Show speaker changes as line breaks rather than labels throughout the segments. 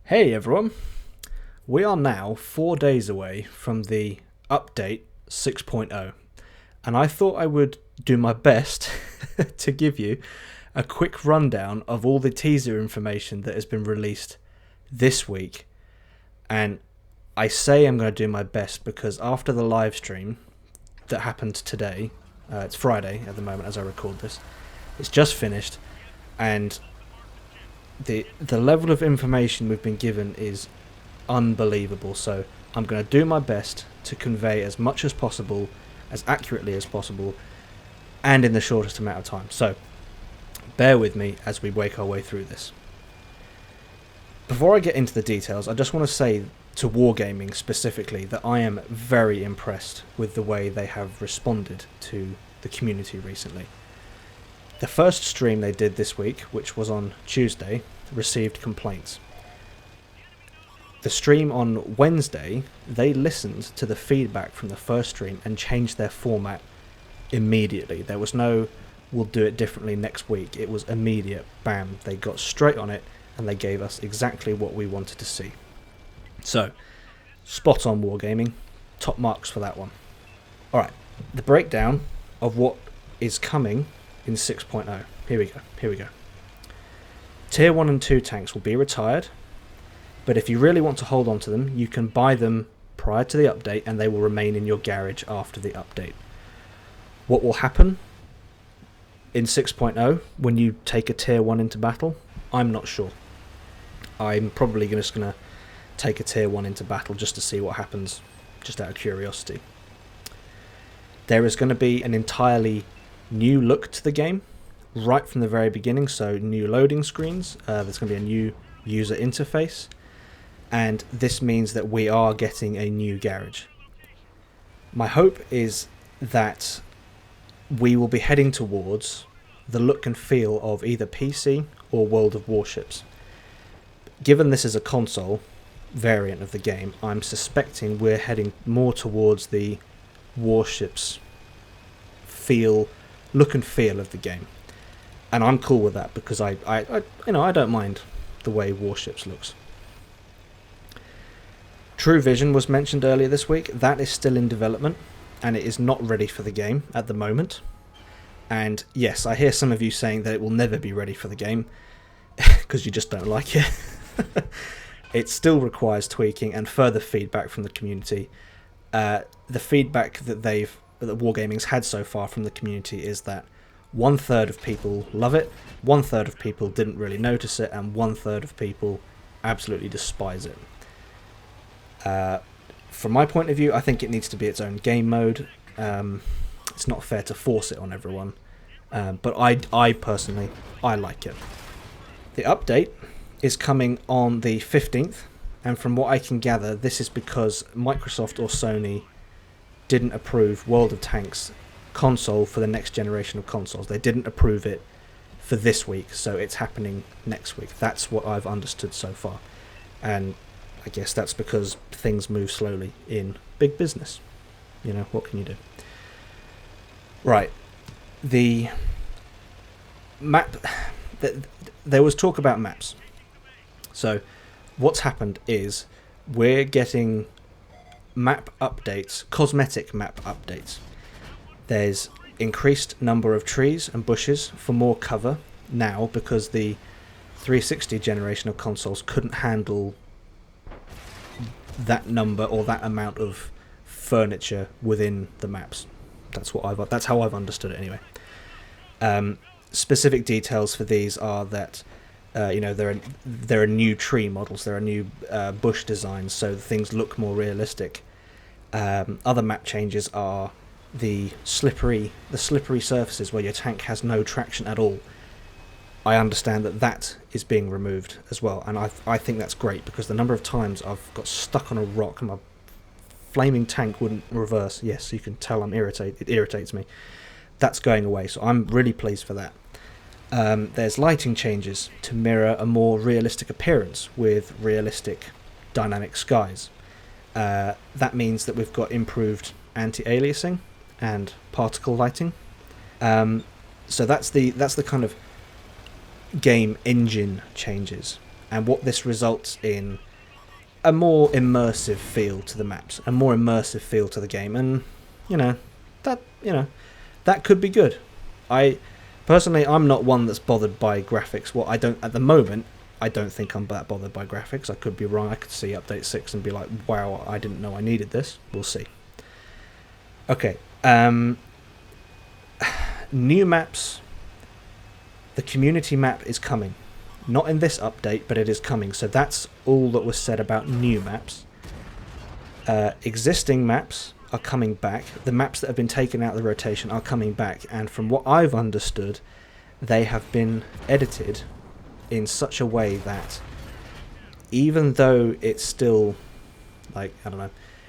Hey everyone, we are now 4 days away from the update 6.0, and I thought I would do my best to give you a quick rundown of all the teaser information that has been released this week. And I say I'm going to do my best because after the live stream that happened today, it's Friday at the moment as I record this, it's just finished, and the level of information we've been given is unbelievable. So I'm going to do my best to convey as much as possible, as accurately as possible, and in the shortest amount of time. So bear with me as we work our way through this. Before I get into the details, I just want to say to Wargaming specifically that I am very impressed with the way they have responded to the community recently. The first stream they did this week, which was on Tuesday, received complaints. The stream on Wednesday, they listened to the feedback from the first stream and changed their format immediately. There was no, we'll do it differently next week. It was immediate, bam. They got straight on it and they gave us exactly what we wanted to see. So, spot on Wargaming, top marks for that one. Alright, the breakdown of what is coming in 6.0. Here we go. Tier 1 and 2 tanks will be retired, but if you really want to hold on to them, you can buy them prior to the update and they will remain in your garage after the update. What will happen in 6.0 when you take a Tier 1 into battle? I'm not sure. I'm probably just going to take a Tier 1 into battle just to see what happens, just out of curiosity. There is going to be an entirely new look to the game right from the very beginning, so new loading screens, there's going to be a new user interface, and this means that we are getting a new garage. My hope is that we will be heading towards the look and feel of either PC or World of Warships. Given this is a console variant of the game, I'm suspecting we're heading more towards the Warships look and feel of the game, and I'm cool with that because I don't mind the way Warships looks. True Vision was mentioned earlier this week. That is still in development and it is not ready for the game at the moment. And yes, I hear some of you saying that it will never be ready for the game because you just don't like it. It still requires tweaking and further feedback from the community. The feedback that Wargaming's had so far from the community is that 1/3 of people love it, 1/3 of people didn't really notice it, and 1/3 of people absolutely despise it. From my point of view, I think it needs to be its own game mode. It's not fair to force it on everyone, but I personally, I like it. The update is coming on the 15th, and from what I can gather, this is because Microsoft or Sony didn't approve World of Tanks console for the next generation of consoles. They didn't approve it for this week, so it's happening next week. That's what I've understood so far, and I guess that's because things move slowly in big business. You know, what can you do? Right, the map, there was talk about maps. So what's happened is we're getting map updates, cosmetic map updates. There's increased number of trees and bushes for more cover now because the 360 generation of consoles couldn't handle that number or that amount of furniture within the maps. That's how I've understood it anyway. Specific details for these are that there are new tree models, there are new bush designs, so things look more realistic. Other map changes are the slippery surfaces where your tank has no traction at all. I understand that is being removed as well, and I think that's great because the number of times I've got stuck on a rock and my flaming tank wouldn't reverse. Yes, you can tell I'm irritated. It irritates me. That's going away, so I'm really pleased for that. There's lighting changes to mirror a more realistic appearance with realistic dynamic skies. That means that we've got improved anti-aliasing and particle lighting. So that's the kind of game engine changes. and what this results in a more immersive feel to the maps, a more immersive feel to the game, and that could be good. I personally, I'm not one that's bothered by graphics. Well, I don't at the moment. I don't think I'm that bothered by graphics. I could be wrong. I could see update 6 and be like, wow, I didn't know I needed this. We'll see. Okay. New maps. The community map is coming. Not in this update, but it is coming. So that's all that was said about new maps. Existing maps are coming back. The maps that have been taken out of the rotation are coming back. And from what I've understood, they have been edited in such a way that even though it's still,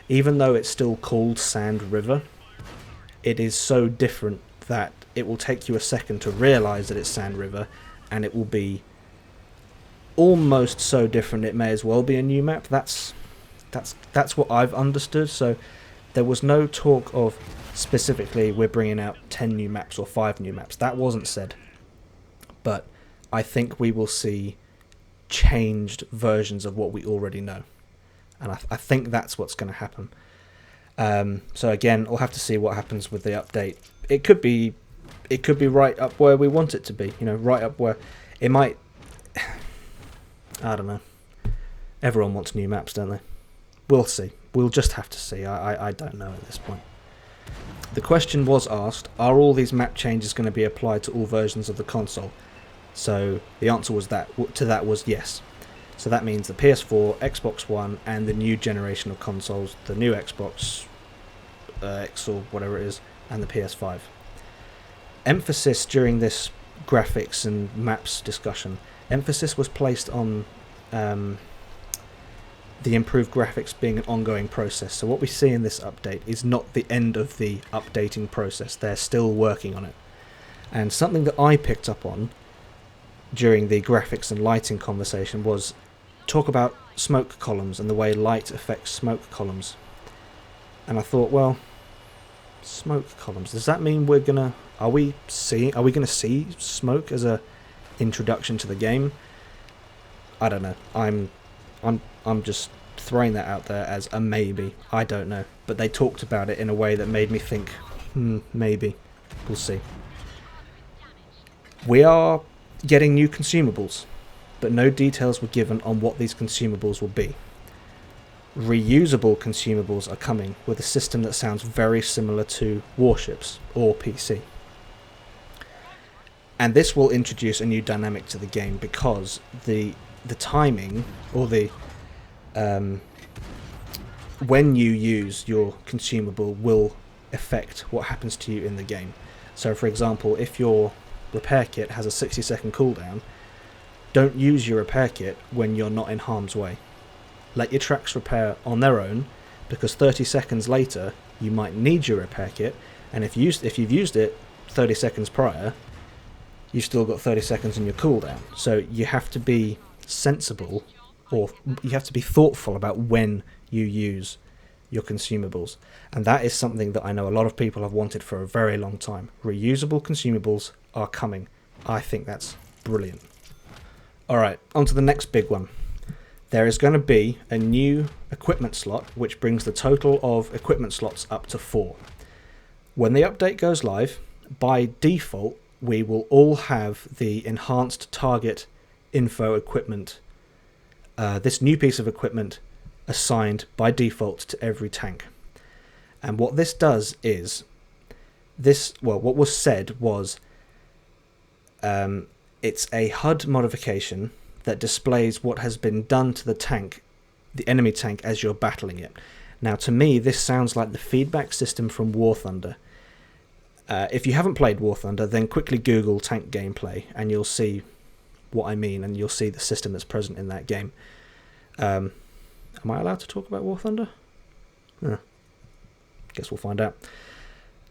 even though it's still called Sand River, it is so different that it will take you a second to realise that it's Sand River, and it will be almost so different it may as well be a new map. That's what I've understood. So there was no talk of specifically we're bringing out 10 new maps or 5 new maps. That wasn't said. But I think we will see changed versions of what we already know. And I think that's what's going to happen. So again, we'll have to see what happens with the update. It could be right up where we want it to be. Right up where it might... I don't know. Everyone wants new maps, don't they? We'll see. We'll just have to see. I don't know at this point. The question was asked, are all these map changes going to be applied to all versions of the console? So the answer was was yes. So that means the PS4, Xbox One, and the new generation of consoles, the new Xbox X or whatever it is, and the PS5. Emphasis during this graphics and maps discussion, emphasis was placed on the improved graphics being an ongoing process. So what we see in this update is not the end of the updating process. They're still working on it. And something that I picked up on during the graphics and lighting conversation was talk about smoke columns and the way light affects smoke columns. And I thought, well, smoke columns, does that mean are we gonna see smoke as a introduction to the game? I don't know. I'm just throwing that out there as a maybe. I don't know. But they talked about it in a way that made me think, maybe. We'll see. We are getting new consumables, but no details were given on what these consumables will be. Reusable consumables are coming with a system that sounds very similar to Warships or PC. And this will introduce a new dynamic to the game because the timing or the when you use your consumable will affect what happens to you in the game. So for example, if your repair kit has a 60-second cooldown, don't use your repair kit when you're not in harm's way. Let your tracks repair on their own, because 30 seconds later you might need your repair kit, and if you've used it 30 seconds prior, you've still got 30 seconds in your cooldown. So you have to be sensible, or you have to be thoughtful about when you use your consumables. And that is something that I know a lot of people have wanted for a very long time. Reusable consumables are coming. I think that's brilliant. Alright, on to the next big one. There is going to be a new equipment slot, which brings the total of equipment slots up to 4. When the update goes live, by default, we will all have the enhanced target info equipment, this new piece of equipment assigned by default to every tank. And what this does is, what was said was, it's a HUD modification that displays what has been done to the tank, the enemy tank, as you're battling it. Now, to me, this sounds like the feedback system from War Thunder. If you haven't played War Thunder, then quickly Google tank gameplay, and you'll see what I mean, and you'll see the system that's present in that game. Am I allowed to talk about War Thunder? Guess we'll find out.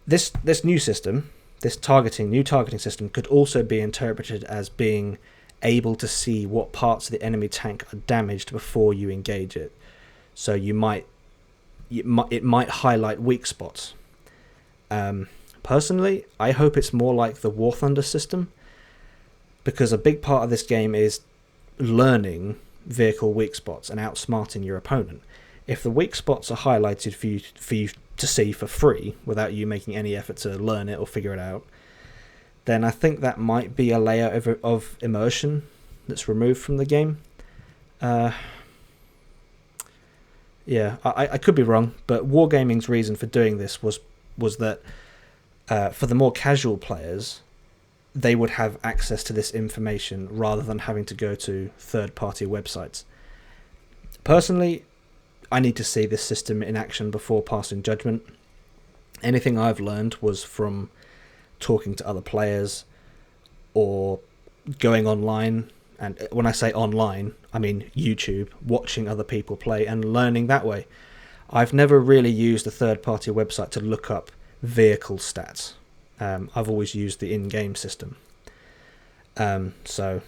This new system, new targeting system, could also be interpreted as being able to see what parts of the enemy tank are damaged before you engage it. So it might highlight weak spots. Personally, I hope it's more like the War Thunder system, because a big part of this game is learning vehicle weak spots and outsmarting your opponent. If the weak spots are highlighted for you to see for free without you making any effort to learn it or figure it out, then I think that might be a layer of immersion that's removed from the game. Yeah, I could be wrong, but Wargaming's reason for doing this was that for the more casual players, they would have access to this information rather than having to go to third-party websites. Personally, I need to see this system in action before passing judgment. Anything I've learned was from talking to other players or going online, and when I say online, I mean YouTube, watching other people play and learning that way. I've never really used a third-party website to look up vehicle stats. I've always used the in-game system. So,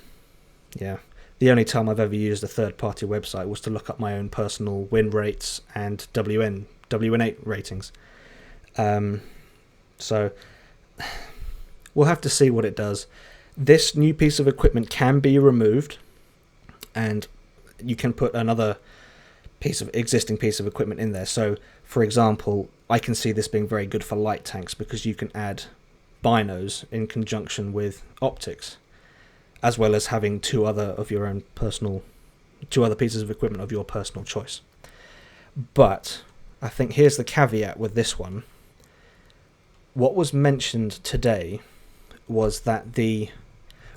yeah. The only time I've ever used a third-party website was to look up my own personal win rates and WN8 ratings. So, we'll have to see what it does. This new piece of equipment can be removed, and you can put another existing piece of equipment in there. So, for example, I can see this being very good for light tanks because you can add binos in conjunction with optics, as well as having two other pieces of equipment of your personal choice. But I think here's the caveat with this one. What was mentioned today was that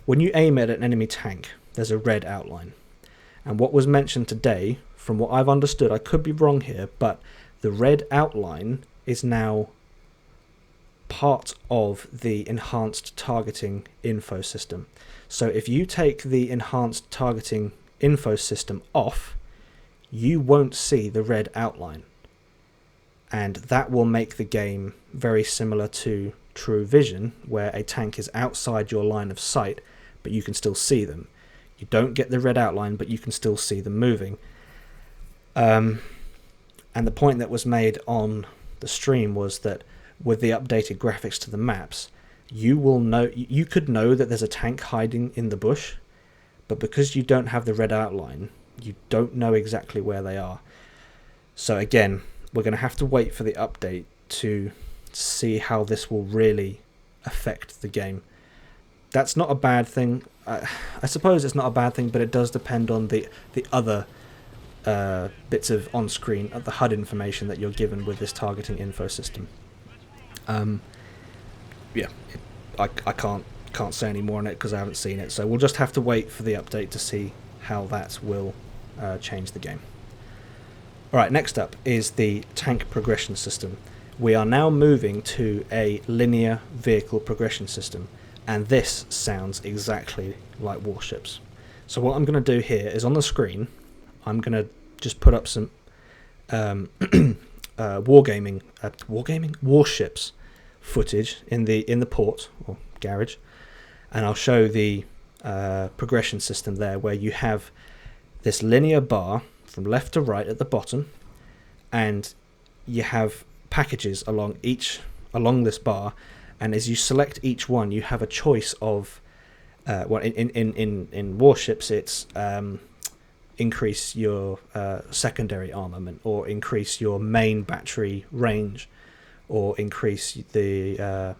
when you aim at an enemy tank, there's a red outline. And what was mentioned today, from what I've understood, I could be wrong here, but the red outline is now part of the enhanced targeting info system. So if you take the enhanced targeting info system off, you won't see the red outline. And that will make the game very similar to True Vision, where a tank is outside your line of sight, but you can still see them. You don't get the red outline, but you can still see them moving. And the point that was made on the stream was that with the updated graphics to the maps, you could know that there's a tank hiding in the bush, but because you don't have the red outline, you don't know exactly where they are. So again, we're going to have to wait for the update to see how this will really affect the game. That's not a bad thing. I suppose it's not a bad thing, but it does depend on the other bits of on-screen, the HUD information that you're given with this targeting info system. Yeah, I can't say any more on it because I haven't seen it, so we'll just have to wait for the update to see how that will change the game. Alright, next up is the tank progression system. We are now moving to a linear vehicle progression system, and this sounds exactly like warships. So what I'm going to do here is on the screen, I'm going to just put up some warships footage in the port or garage, and I'll show the progression system there, where you have this linear bar from left to right at the bottom, and you have packages along this bar, and as you select each one, you have a choice of in warships it's increase your secondary armament, or increase your main battery range, or increase the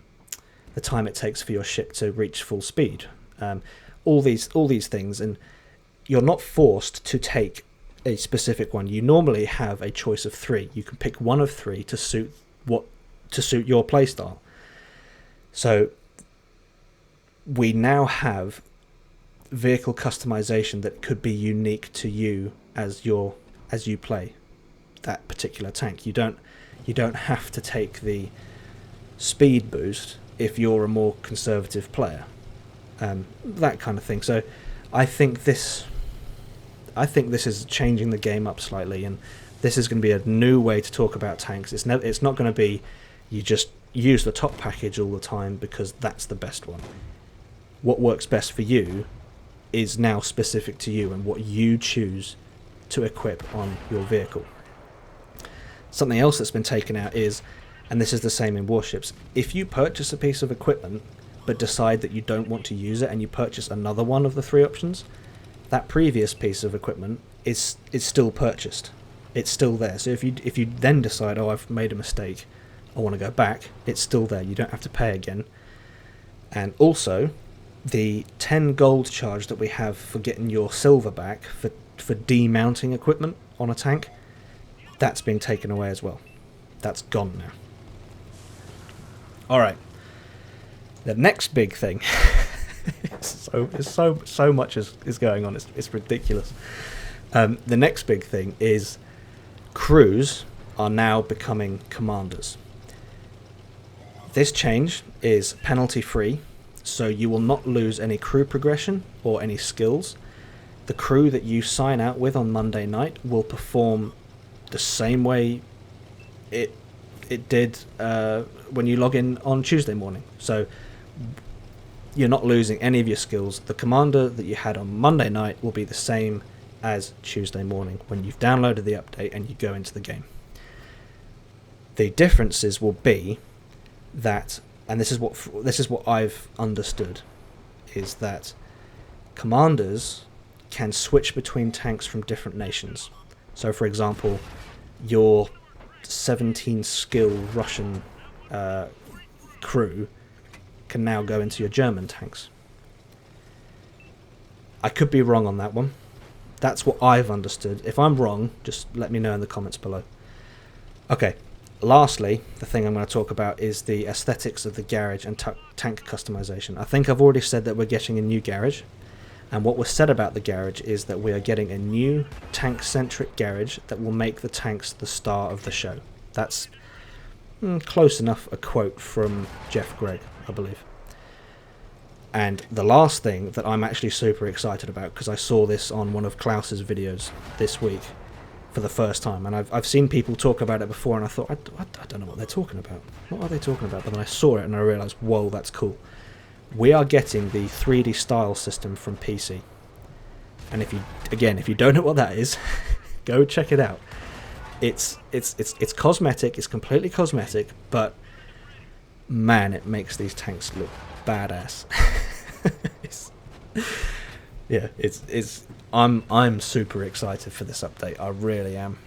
time it takes for your ship to reach full speed. All these things, and you're not forced to take a specific one. You normally have a choice of 3. You can pick one of 3 to suit your playstyle. So we now have vehicle customization that could be unique to you as you play that particular tank. You don't have to take the speed boost if you're a more conservative player, that kind of thing. So I think this is changing the game up slightly, and this is going to be a new way to talk about tanks. It's not going to be you just use the top package all the time because that's the best one. What works best for you is now specific to you and what you choose to equip on your vehicle. Something else that's been taken out is, and this is the same in warships, if you purchase a piece of equipment but decide that you don't want to use it and you purchase another one of the 3 options, that previous piece of equipment is still purchased. It's still there. So if you then decide, oh, I've made a mistake, I want to go back, it's still there. You don't have to pay again. And also, the 10 gold charge that we have for getting your silver back for demounting equipment on a tank, that's been taken away as well. That's gone now. Alright. The next big thing. so much is going on. It's ridiculous. The next big thing is crews are now becoming commanders. This change is penalty free, so you will not lose any crew progression or any skills. The crew that you sign out with on Monday night will perform the same way it did when you log in on Tuesday morning. So you're not losing any of your skills. The commander that you had on Monday night will be the same as Tuesday morning when you've downloaded the update and you go into the game. The differences will be that, and this is what I've understood, is that commanders can switch between tanks from different nations. So, for example, your 17 skill Russian crew can now go into your German tanks. I could be wrong on that one. That's what I've understood. If I'm wrong, just let me know in the comments below. Okay, lastly, the thing I'm going to talk about is the aesthetics of the garage and tank customization. I think I've already said that we're getting a new garage, and what was said about the garage is that we are getting a new tank-centric garage that will make the tanks the star of the show. That's close enough a quote from Jeff Gregg, I believe. And the last thing that I'm actually super excited about, because I saw this on one of Klaus's videos this week for the first time, and I've seen people talk about it before, and I thought, I don't know what they're talking about. What are they talking about? But then I saw it and I realised, whoa, that's cool. We are getting the 3D style system from PC. And if you don't know what that is, go check it out. It's cosmetic, it's completely cosmetic, but man, it makes these tanks look badass. I'm super excited for this update. I really am.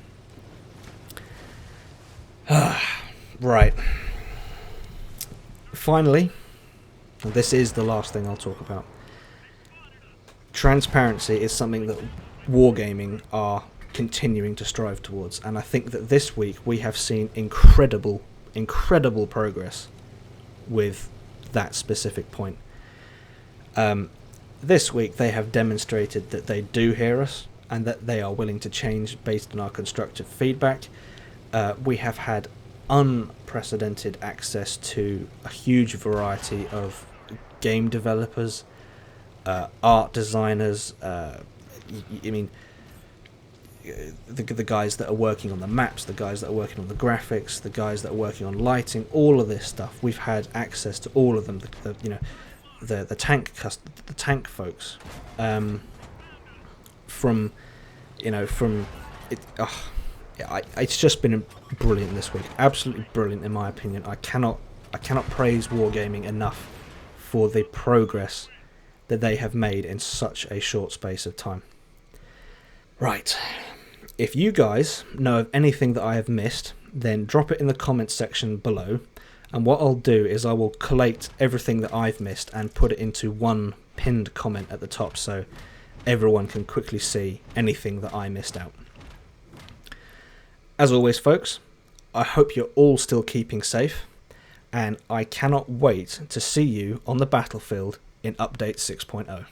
Right. Finally, and this is the last thing I'll talk about. Transparency is something that Wargaming are continuing to strive towards, and I think that this week we have seen incredible progress with that specific point. This week they have demonstrated that they do hear us and that they are willing to change based on our constructive feedback. We have had unprecedented access to a huge variety of game developers, art designers, the guys that are working on the maps, the guys that are working on the graphics, the guys that are working on lighting, all of this stuff. We've had access to all of them. The tank folks, it's just been brilliant this week. Absolutely brilliant in my opinion. I cannot praise Wargaming enough for the progress that they have made in such a short space of time. Right. If you guys know of anything that I have missed, then drop it in the comments section below, and what I'll do is I will collate everything that I've missed and put it into one pinned comment at the top so everyone can quickly see anything that I missed out. As always, folks, I hope you're all still keeping safe, and I cannot wait to see you on the battlefield in Update 6.0.